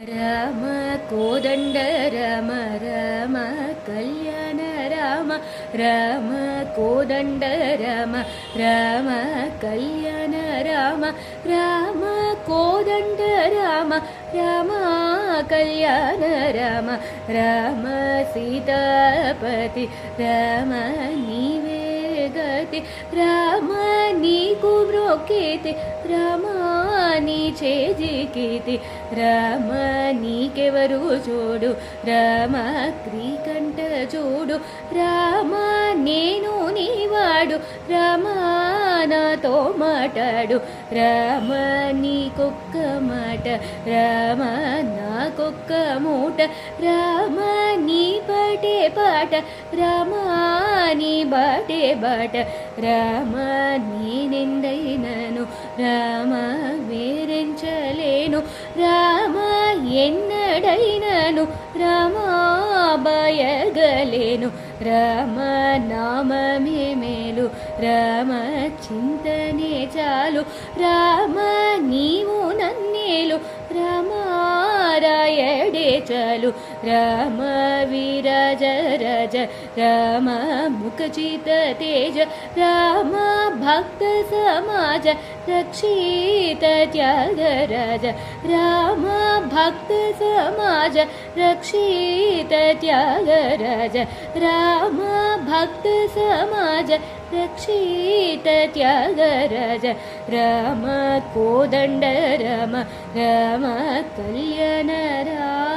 ರಾಮ ಕೋದಂಡ ರಾಮ ರಾಮ ಕಲ್ಯಾಣ ರಾಮ ರಾಮ ಕೋದಂಡ ರಾಮ ರಾಮ ಕಲ್ಯಾಣ ರಾಮ ರಾಮ ಕೋದಂಡ ರಾಮ ರಾಮ ಕಲ್ಯಾಣ ರಾಮ ರಾಮ ಸೀತಾಪತಿ ರಾಮ ನೀವೇ ಗತಿ ರಾಮ నీకు బ్రోకేతి రామ నీ చేజికేతి రామ నీకెవరు చూడు రామ క్రీకంఠ చూడు రామ నేను నీవాడు రామ నాతో మాట్లాడు రామ నీకొక్క మాట రామ నాకొక్క మూట రామ నీ పాటే పాట రామ నీ బాటే బాట రామ నేనెందైనను రామ వేరెంచలేను రామ ఎన్నడైనను రామ బయగలేను రామ నామమే మేలు రామ చింతనే చాలు రామ నీవు నన్నేలు రామ రాయడే చాలు రామ విరాజ రాజ రామ ముఖచిత తేజ రామ భక్త సమాజ రక్షిత త్యాగరాజ రామ భక్త సమాజ రక్షిత త్యాగరాజ రామ భక్త సమాజ రక్షిత త్యాగరాజ రామ కోదండ రామ రామ కళ్యాణ రామ